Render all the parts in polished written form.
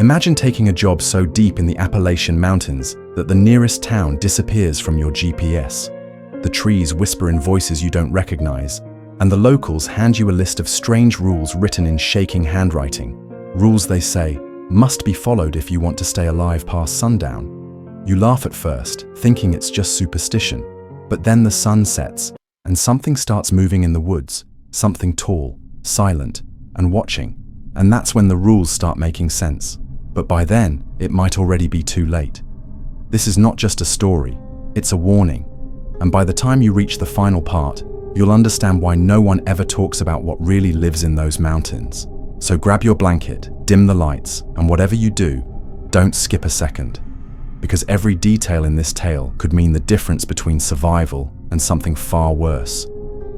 Imagine taking a job so deep in the Appalachian Mountains that the nearest town disappears from your GPS. The trees whisper in voices you don't recognize, and the locals hand you a list of strange rules written in shaking handwriting. Rules, they say, must be followed if you want to stay alive past sundown. You laugh at first, thinking it's just superstition, but then the sun sets, and something starts moving in the woods, something tall, silent, and watching, and that's when the rules start making sense. But by then, it might already be too late. This is not just a story, it's a warning. And by the time you reach the final part, you'll understand why no one ever talks about what really lives in those mountains. So grab your blanket, dim the lights, and whatever you do, don't skip a second. Because every detail in this tale could mean the difference between survival and something far worse.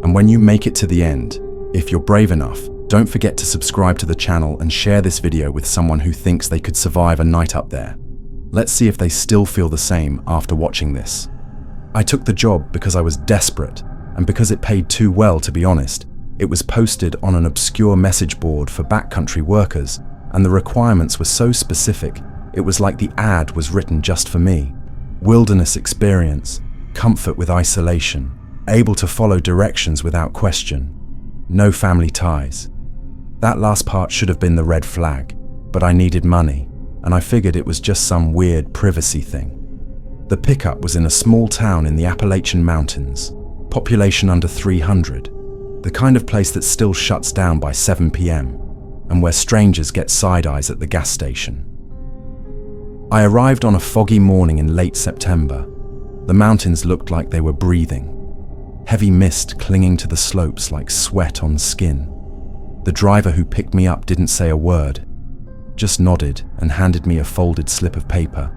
And when you make it to the end, if you're brave enough, don't forget to subscribe to the channel and share this video with someone who thinks they could survive a night up there. Let's see if they still feel the same after watching this. I took the job because I was desperate, and because it paid too well, to be honest. It was posted on an obscure message board for backcountry workers, and the requirements were so specific, it was like the ad was written just for me. Wilderness experience, comfort with isolation, able to follow directions without question, no family ties. That last part should have been the red flag, but I needed money, and I figured it was just some weird privacy thing. The pickup was in a small town in the Appalachian Mountains, population under 300, the kind of place that still shuts down by 7 p.m, and where strangers get side eyes at the gas station. I arrived on a foggy morning in late September. The mountains looked like they were breathing, heavy mist clinging to the slopes like sweat on skin. The driver who picked me up didn't say a word, just nodded and handed me a folded slip of paper.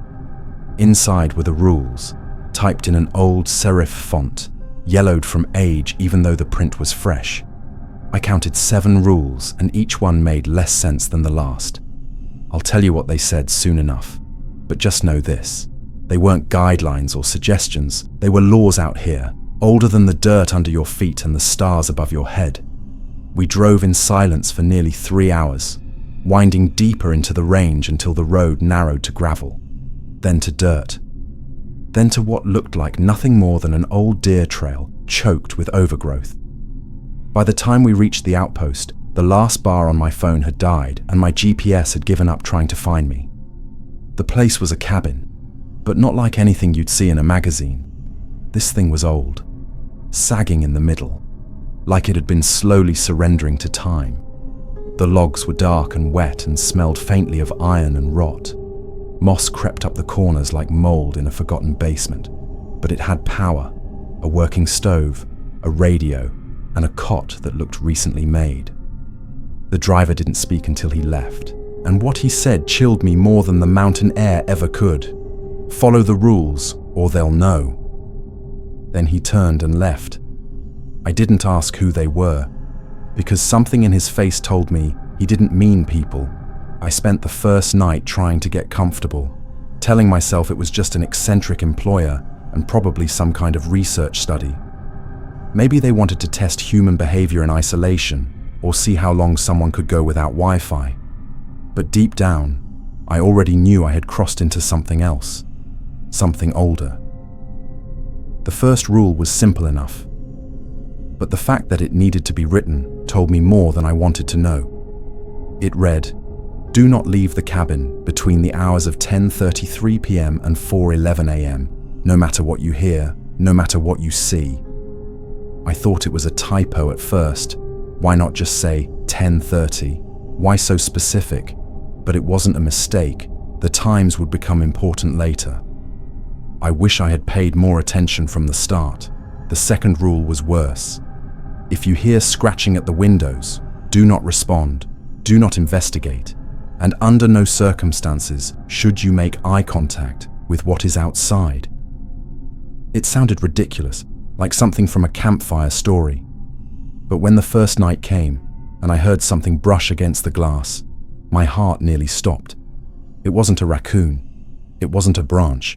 Inside were the rules, typed in an old serif font, yellowed from age even though the print was fresh. I counted 7 rules, and each one made less sense than the last. I'll tell you what they said soon enough, but just know this. They weren't guidelines or suggestions, they were laws out here, older than the dirt under your feet and the stars above your head. We drove in silence for nearly 3 hours, winding deeper into the range until the road narrowed to gravel, then to dirt, then to what looked like nothing more than an old deer trail choked with overgrowth. By the time we reached the outpost, the last bar on my phone had died and my GPS had given up trying to find me. The place was a cabin, but not like anything you'd see in a magazine. This thing was old, sagging in the middle, like it had been slowly surrendering to time. The logs were dark and wet and smelled faintly of iron and rot. Moss crept up the corners like mold in a forgotten basement, but it had power, a working stove, a radio, and a cot that looked recently made. The driver didn't speak until he left, and what he said chilled me more than the mountain air ever could. Follow the rules, or they'll know. Then he turned and left. I didn't ask who they were, because something in his face told me he didn't mean people. I spent the first night trying to get comfortable, telling myself it was just an eccentric employer and probably some kind of research study. Maybe they wanted to test human behavior in isolation, or see how long someone could go without Wi-Fi. But deep down, I already knew I had crossed into something else, something older. The first rule was simple enough, but the fact that it needed to be written told me more than I wanted to know. It read, "Do not leave the cabin between the hours of 10:33 p.m. and 4:11 a.m., no matter what you hear, no matter what you see." I thought it was a typo at first. Why not just say 10:30? Why so specific? But it wasn't a mistake. The times would become important later. I wish I had paid more attention from the start. The second rule was worse. If you hear scratching at the windows, do not respond, do not investigate, and under no circumstances should you make eye contact with what is outside. It sounded ridiculous, like something from a campfire story. But when the first night came, and I heard something brush against the glass, my heart nearly stopped. It wasn't a raccoon. It wasn't a branch.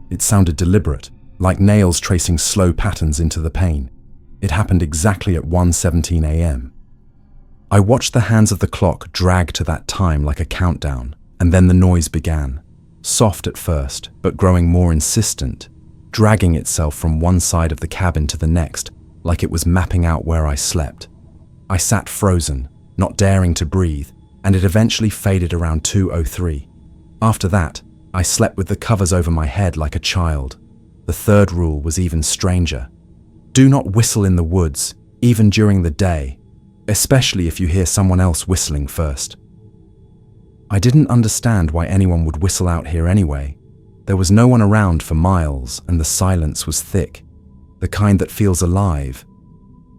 It sounded deliberate, like nails tracing slow patterns into the pane. It happened exactly at 1:17 a.m. I watched the hands of the clock drag to that time like a countdown, And then the noise began, soft at first, but growing more insistent, dragging itself from one side of the cabin to the next, like it was mapping out where I slept. I sat frozen, not daring to breathe, and it eventually faded around 2:03. After that, I slept with the covers over my head like a child. The third rule was even stranger. Do not whistle in the woods, even during the day, especially if you hear someone else whistling first. I didn't understand why anyone would whistle out here anyway. There was no one around for miles, and the silence was thick, the kind that feels alive.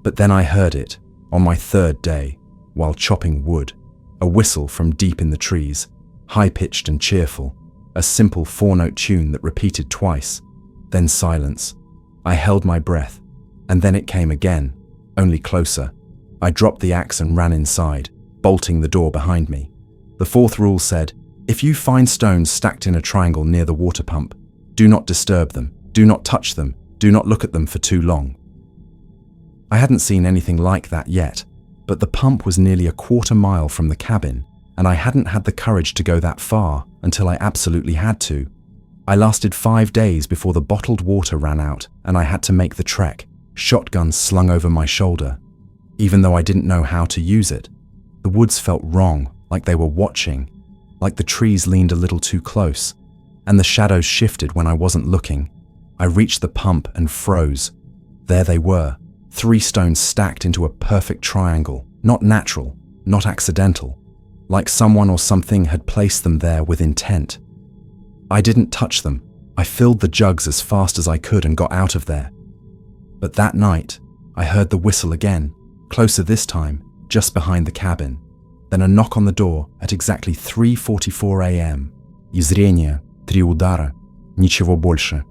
But then I heard it, on my third day, while chopping wood, a whistle from deep in the trees, high-pitched and cheerful, a simple 4-note tune that repeated twice, then silence. I held my breath, and then it came again, only closer. I dropped the axe and ran inside, bolting the door behind me. The fourth rule said, if you find stones stacked in a triangle near the water pump, do not disturb them, do not touch them, do not look at them for too long. I hadn't seen anything like that yet, but the pump was nearly a quarter mile from the cabin, and I hadn't had the courage to go that far until I absolutely had to. I lasted 5 days before the bottled water ran out, and I had to make the trek, shotgun slung over my shoulder. Even though I didn't know how to use it, the woods felt wrong, like they were watching, like the trees leaned a little too close, and the shadows shifted when I wasn't looking. I reached the pump and froze. There they were, 3 stones stacked into a perfect triangle, not natural, not accidental, like someone or something had placed them there with intent. I didn't touch them. I filled the jugs as fast as I could and got out of there. But that night, I heard the whistle again, closer this time, just behind the cabin. Then a knock on the door at exactly 3:44 a.m. И зрение, 3 удара, ничего больше.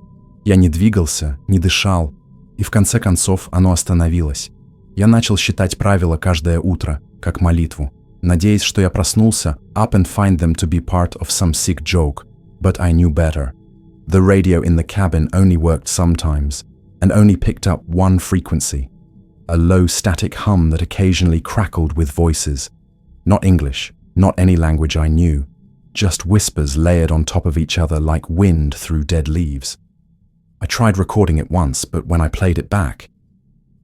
Я не двигался, не дышал, и в конце концов оно остановилось. Я начал считать правила каждое утро, как молитву, надеясь, что я проснулся, up and find them to be part of some sick joke, but I knew better. The radio in the cabin only worked sometimes, and only picked up one frequency, a low static hum that occasionally crackled with voices. Not English, not any language I knew, just whispers layered on top of each other like wind through dead leaves. I tried recording it once, but when I played it back,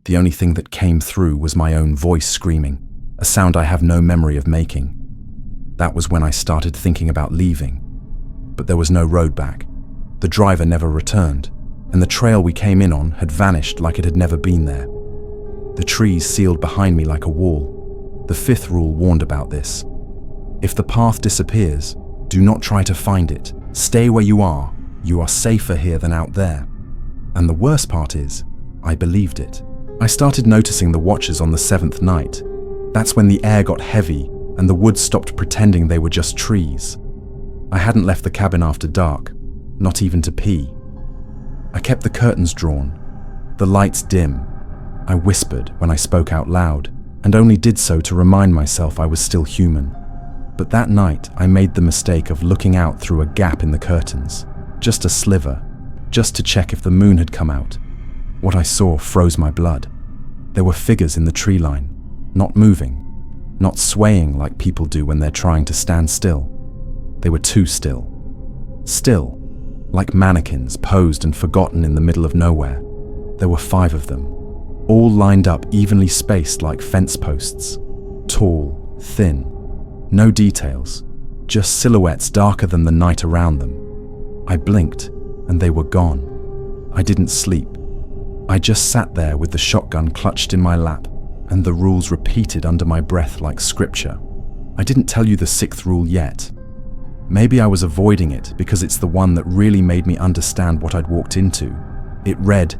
the only thing that came through was my own voice screaming, a sound I have no memory of making. That was when I started thinking about leaving. But there was no road back. The driver never returned, and the trail we came in on had vanished like it had never been there. The trees sealed behind me like a wall. The 5th rule warned about this. If the path disappears, do not try to find it. Stay where you are. You are safer here than out there. And the worst part is, I believed it. I started noticing the watchers on the 7th night. That's when the air got heavy and the woods stopped pretending they were just trees. I hadn't left the cabin after dark, not even to pee. I kept the curtains drawn, the lights dim. I whispered when I spoke out loud, and only did so to remind myself I was still human. But that night, I made the mistake of looking out through a gap in the curtains, just a sliver, just to check if the moon had come out. What I saw froze my blood. There were figures in the tree line, not moving, not swaying like people do when they're trying to stand still. They were too still. Still, like mannequins posed and forgotten in the middle of nowhere. There were 5 of them, all lined up evenly spaced like fence posts. Tall, thin, no details, just silhouettes darker than the night around them. I blinked, and they were gone. I didn't sleep. I just sat there with the shotgun clutched in my lap, and the rules repeated under my breath like scripture. I didn't tell you the 6th rule yet. Maybe I was avoiding it because it's the one that really made me understand what I'd walked into. It read,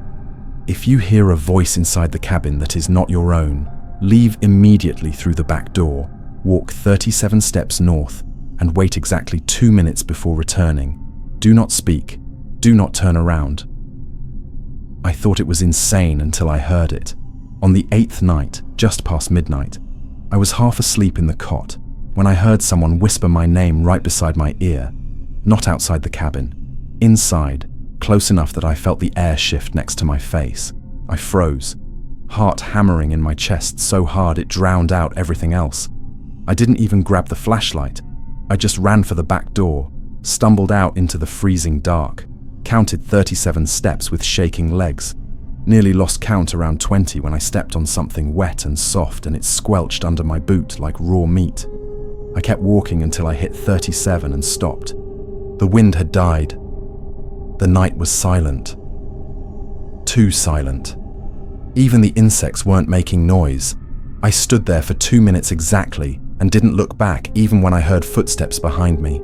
if you hear a voice inside the cabin that is not your own, leave immediately through the back door, walk 37 steps north, and wait exactly 2 minutes before returning. Do not speak. Do not turn around. I thought it was insane until I heard it. On the 8th night, just past midnight, I was half asleep in the cot when I heard someone whisper my name right beside my ear, not outside the cabin, inside, close enough that I felt the air shift next to my face. I froze, heart hammering in my chest so hard it drowned out everything else. I didn't even grab the flashlight. I just ran for the back door, stumbled out into the freezing dark, counted 37 steps with shaking legs, nearly lost count around 20 when I stepped on something wet and soft and it squelched under my boot like raw meat. I kept walking until I hit 37 and stopped. The wind had died. The night was silent. Too silent. Even the insects weren't making noise. I stood there for 2 minutes exactly and didn't look back even when I heard footsteps behind me.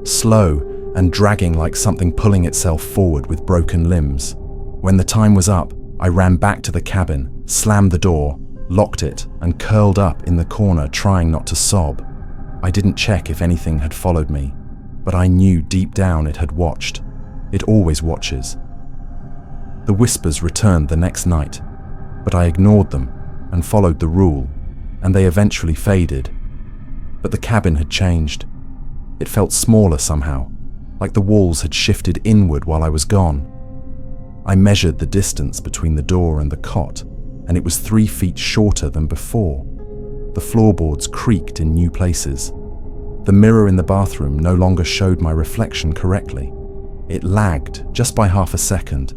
Slow and dragging like something pulling itself forward with broken limbs. When the time was up, I ran back to the cabin, slammed the door, locked it, and curled up in the corner trying not to sob. I didn't check if anything had followed me, but I knew deep down it had watched. It always watches. The whispers returned the next night, but I ignored them and followed the rule, and they eventually faded. But the cabin had changed. It felt smaller somehow, like the walls had shifted inward while I was gone. I measured the distance between the door and the cot, and it was 3 feet shorter than before. The floorboards creaked in new places. The mirror in the bathroom no longer showed my reflection correctly. It lagged just by half a second,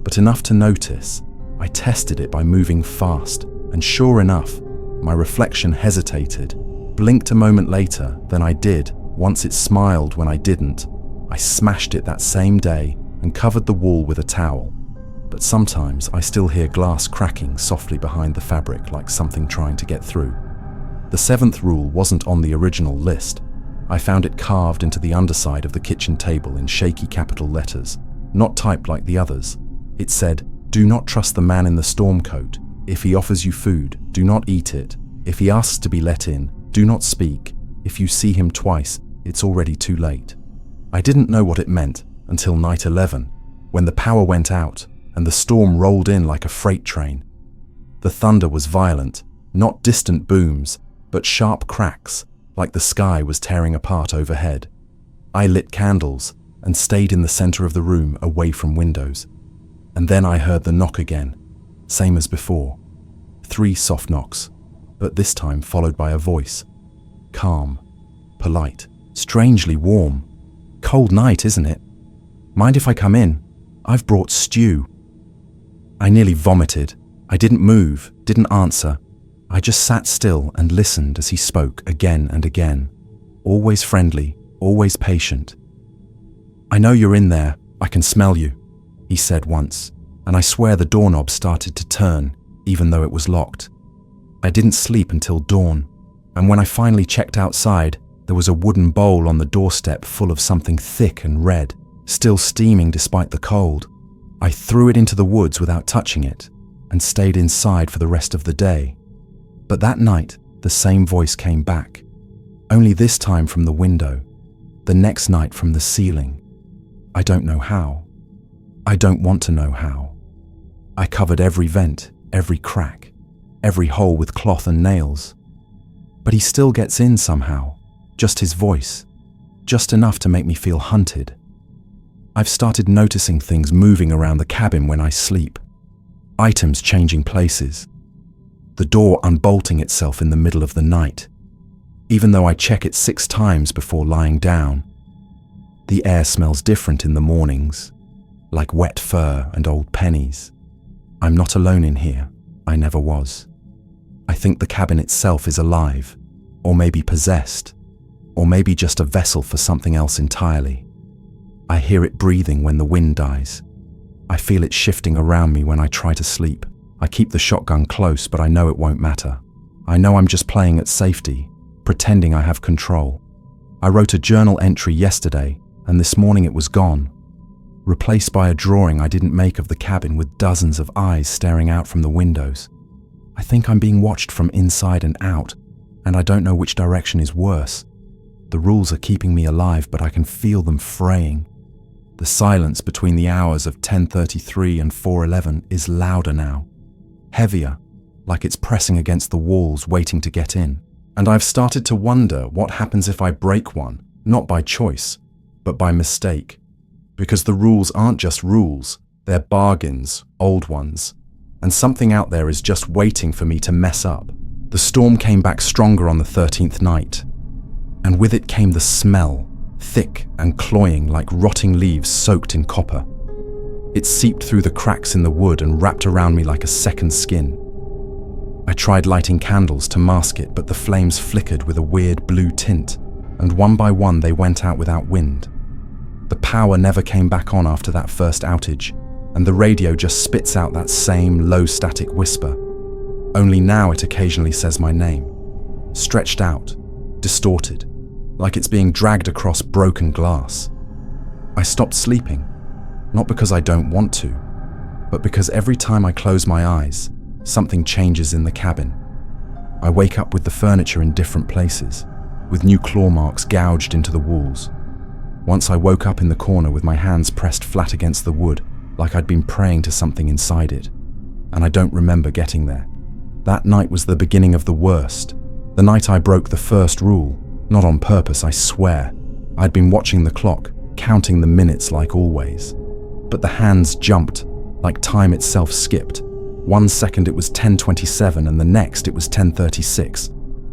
but enough to notice. I tested it by moving fast, and sure enough, my reflection hesitated, blinked a moment later than I did once it smiled when I didn't. I smashed it that same day and covered the wall with a towel, but sometimes I still hear glass cracking softly behind the fabric like something trying to get through. The 7th rule wasn't on the original list. I found it carved into the underside of the kitchen table in shaky capital letters, not typed like the others. It said, "Do not trust the man in the storm coat. If he offers you food, do not eat it. If he asks to be let in, do not speak. If you see him twice, it's already too late." I didn't know what it meant until night 11, when the power went out and the storm rolled in like a freight train. The thunder was violent, not distant booms, but sharp cracks, like the sky was tearing apart overhead. I lit candles and stayed in the center of the room away from windows. And then I heard the knock again, same as before. 3 soft knocks, but this time followed by a voice. Calm, polite, strangely warm. Cold night, isn't it? Mind if I come in? I've brought stew. I nearly vomited. I didn't move, didn't answer. I just sat still and listened as he spoke again and again. Always friendly, always patient. "I know you're in there. I can smell you," he said once, and I swear the doorknob started to turn, even though it was locked. I didn't sleep until dawn, and when I finally checked outside, there was a wooden bowl on the doorstep full of something thick and red, still steaming despite the cold. I threw it into the woods without touching it, and stayed inside for the rest of the day. But that night, the same voice came back, only this time from the window, the next night from the ceiling. I don't know how. I don't want to know how. I covered every vent, every crack, every hole with cloth and nails. But he still gets in somehow, just his voice, just enough to make me feel hunted. I've started noticing things moving around the cabin when I sleep, items changing places, the door unbolting itself in the middle of the night, even though I check it 6 times before lying down. The air smells different in the mornings, like wet fur and old pennies. I'm not alone in here. I never was. I think the cabin itself is alive, or maybe possessed, or maybe just a vessel for something else entirely. I hear it breathing when the wind dies. I feel it shifting around me when I try to sleep. I keep the shotgun close, but I know it won't matter. I know I'm just playing at safety, pretending I have control. I wrote a journal entry yesterday, and this morning it was gone, replaced by a drawing I didn't make of the cabin with dozens of eyes staring out from the windows. I think I'm being watched from inside and out, and I don't know which direction is worse. The rules are keeping me alive, but I can feel them fraying. The silence between the hours of 10:33 and 4:11 is louder now, heavier, like it's pressing against the walls waiting to get in. And I've started to wonder what happens if I break one, not by choice, but by mistake. Because the rules aren't just rules, they're bargains, old ones. And something out there is just waiting for me to mess up. The storm came back stronger on the 13th night. and with it came the smell, thick and cloying like rotting leaves soaked in copper. It seeped through the cracks in the wood and wrapped around me like a second skin. I tried lighting candles to mask it, but the flames flickered with a weird blue tint, and one by one they went out without wind. The power never came back on after that first outage, and the radio just spits out that same low static whisper. Only now it occasionally says my name, stretched out, distorted, like it's being dragged across broken glass. I stopped sleeping, not because I don't want to, but because every time I close my eyes, something changes in the cabin. I wake up with the furniture in different places, with new claw marks gouged into the walls. Once I woke up in the corner with my hands pressed flat against the wood, like I'd been praying to something inside it, and I don't remember getting there. That night was the beginning of the worst, the night I broke the first rule, not on purpose, I swear. I'd been watching the clock, counting the minutes like always. But the hands jumped, like time itself skipped. 1 second it was 10:27 and the next it was 10:36.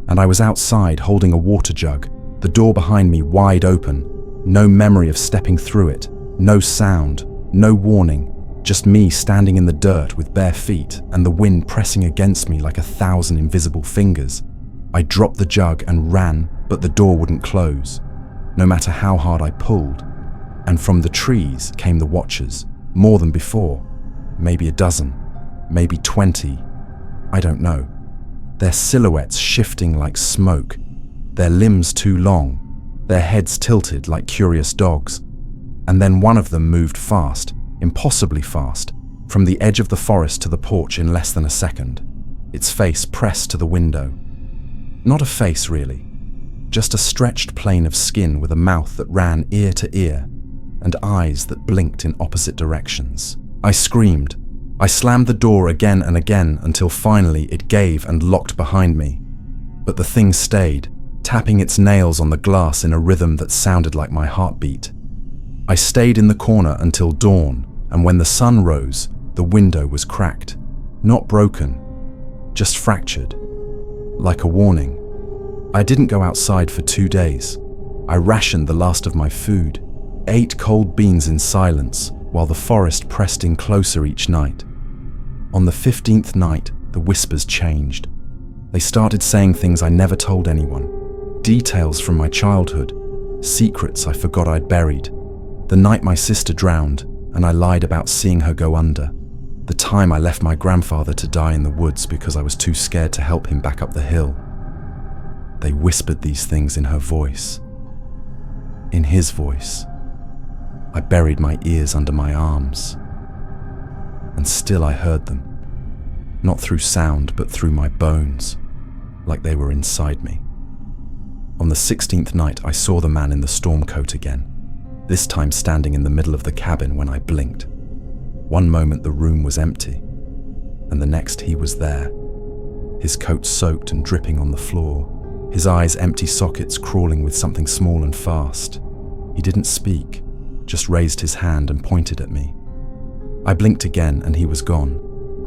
And I was outside holding a water jug, the door behind me wide open. No memory of stepping through it, no sound, no warning, just me standing in the dirt with bare feet and the wind pressing against me like 1,000 invisible fingers. I dropped the jug and ran, but the door wouldn't close, no matter how hard I pulled. And from the trees came the watchers, more than before. Maybe a dozen, maybe 20, I don't know. Their silhouettes shifting like smoke, their limbs too long, their heads tilted like curious dogs. And then one of them moved fast, impossibly fast, from the edge of the forest to the porch in less than a second, its face pressed to the window. Not a face, really, just a stretched plane of skin with a mouth that ran ear to ear and eyes that blinked in opposite directions. I screamed. I slammed the door again and again until finally it gave and locked behind me. But the thing stayed, tapping its nails on the glass in a rhythm that sounded like my heartbeat. I stayed in the corner until dawn, and when the sun rose, the window was cracked. Not broken, just fractured. Like a warning. I didn't go outside for 2 days. I rationed the last of my food, ate cold beans in silence while the forest pressed in closer each night. On the 15th night, the whispers changed. They started saying things I never told anyone. Details from my childhood, secrets I forgot I'd buried. The night my sister drowned and I lied about seeing her go under. The time I left my grandfather to die in the woods because I was too scared to help him back up the hill. They whispered these things in her voice. In his voice. I buried my ears under my arms. And still I heard them. Not through sound, but through my bones, like they were inside me. On the 16th night, I saw the man in the storm coat again, this time standing in the middle of the cabin when I blinked. One moment the room was empty, and the next he was there, his coat soaked and dripping on the floor, his eyes empty sockets crawling with something small and fast. He didn't speak, just raised his hand and pointed at me. I blinked again and he was gone,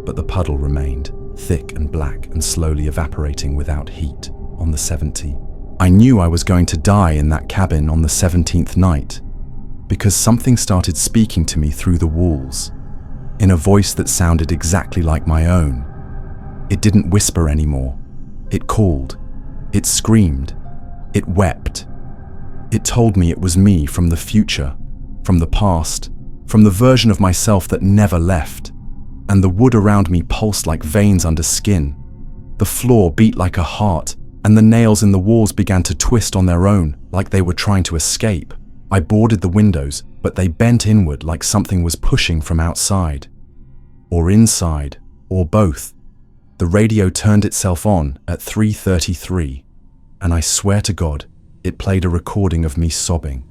but the puddle remained, thick and black and slowly evaporating without heat, on the 17th. I knew I was going to die in that cabin on the 17th night, because something started speaking to me through the walls, in a voice that sounded exactly like my own. It didn't whisper anymore. It called. It screamed. It wept. It told me it was me from the future, from the past, from the version of myself that never left. And the wood around me pulsed like veins under skin. The floor beat like a heart, and the nails in the walls began to twist on their own, like they were trying to escape. I boarded the windows, but they bent inward like something was pushing from outside. Or inside, or both. The radio turned itself on at 3:33, and I swear to God, it played a recording of me sobbing.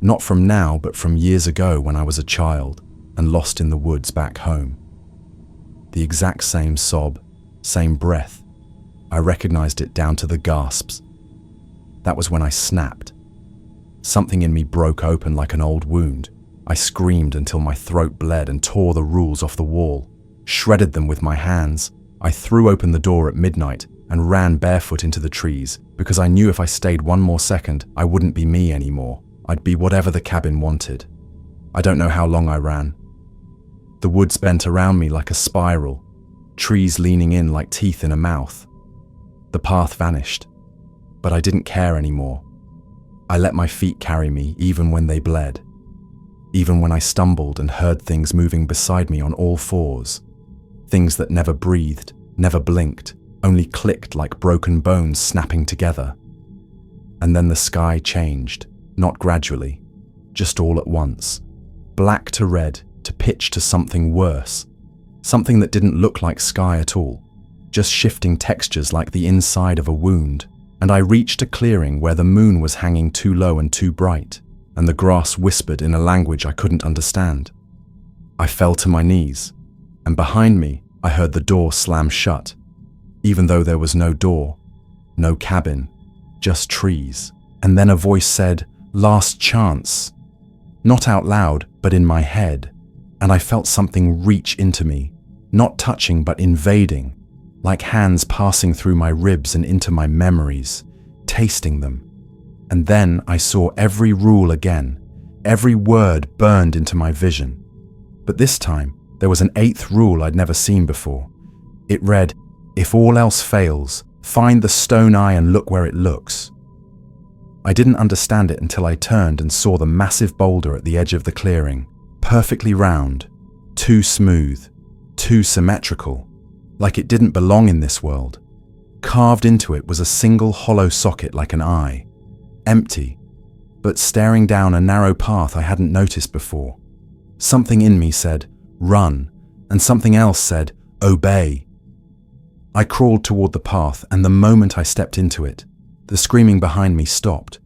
Not from now, but from years ago when I was a child and lost in the woods back home. The exact same sob, same breath. I recognized it down to the gasps. That was when I snapped. Something in me broke open like an old wound. I screamed until my throat bled and tore the rules off the wall, shredded them with my hands. I threw open the door at midnight and ran barefoot into the trees, because I knew if I stayed one more second, I wouldn't be me anymore. I'd be whatever the cabin wanted. I don't know how long I ran. The woods bent around me like a spiral, trees leaning in like teeth in a mouth. The path vanished, but I didn't care anymore. I let my feet carry me even when they bled, even when I stumbled and heard things moving beside me on all fours, things that never breathed, never blinked, only clicked like broken bones snapping together. And then the sky changed, not gradually, just all at once, black to red to pitch to something worse, something that didn't look like sky at all, just shifting textures like the inside of a wound. And I reached a clearing where the moon was hanging too low and too bright, and the grass whispered in a language I couldn't understand. I fell to my knees, and behind me I heard the door slam shut, even though there was no door, no cabin, just trees. And then a voice said, "Last chance." Not out loud, but in my head, and I felt something reach into me, not touching but invading, like hands passing through my ribs and into my memories, tasting them. And then I saw every rule again, every word burned into my vision. But this time, there was an 8th rule I'd never seen before. It read, "If all else fails, find the stone eye and look where it looks." I didn't understand it until I turned and saw the massive boulder at the edge of the clearing, perfectly round, too smooth, too symmetrical, like it didn't belong in this world. Carved into it was a single hollow socket like an eye, empty, but staring down a narrow path I hadn't noticed before. Something in me said, "Run," and something else said, "Obey." I crawled toward the path, and the moment I stepped into it, the screaming behind me stopped.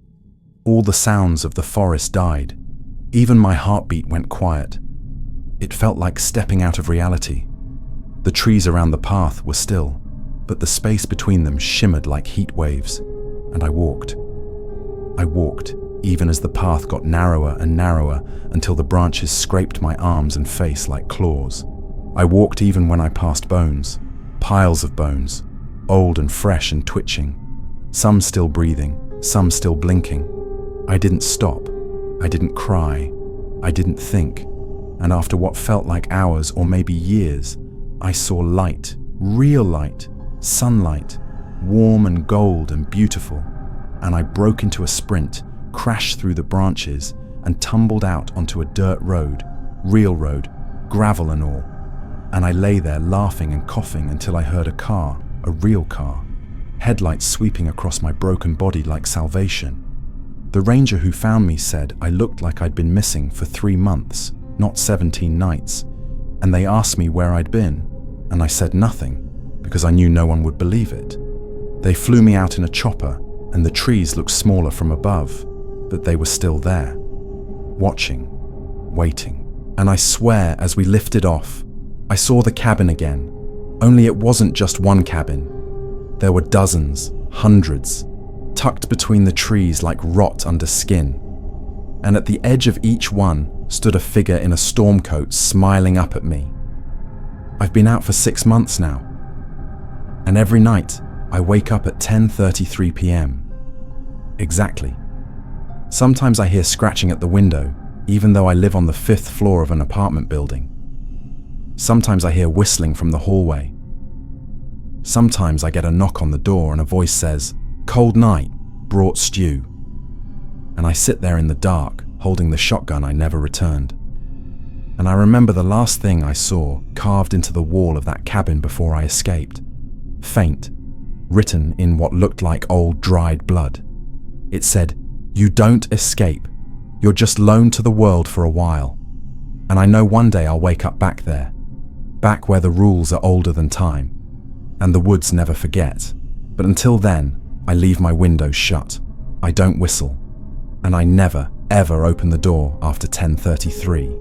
All the sounds of the forest died. Even my heartbeat went quiet. It felt like stepping out of reality. The trees around the path were still, but the space between them shimmered like heat waves, and I walked. I walked, even as the path got narrower and narrower until the branches scraped my arms and face like claws. I walked even when I passed bones, piles of bones, old and fresh and twitching, some still breathing, some still blinking. I didn't stop. I didn't cry. I didn't think. And after what felt like hours or maybe years, I saw light, real light, sunlight, warm and gold and beautiful. And I broke into a sprint, crashed through the branches, and tumbled out onto a dirt road, real road, gravel and all. And I lay there laughing and coughing until I heard a car, a real car, headlights sweeping across my broken body like salvation. The ranger who found me said I looked like I'd been missing for 3 months, not 17 nights, and they asked me where I'd been, and I said nothing, because I knew no one would believe it. They flew me out in a chopper, and the trees looked smaller from above, but they were still there, watching, waiting. And I swear, as we lifted off, I saw the cabin again, only it wasn't just one cabin. There were dozens, hundreds, tucked between the trees like rot under skin. And at the edge of each one stood a figure in a storm coat smiling up at me. I've been out for 6 months now, and every night I wake up at 10:33 p.m. Exactly. Sometimes I hear scratching at the window, even though I live on the 5th floor of an apartment building. Sometimes I hear whistling from the hallway. Sometimes I get a knock on the door and a voice says, "Cold night, brought stew." And I sit there in the dark, holding the shotgun I never returned. And I remember the last thing I saw carved into the wall of that cabin before I escaped. Faint, written in what looked like old dried blood. It said, "You don't escape. You're just loaned to the world for a while. And I know one day I'll wake up back there, back where the rules are older than time, and the woods never forget. But until then, I leave my windows shut. I don't whistle, and I never, ever open the door after 10:33.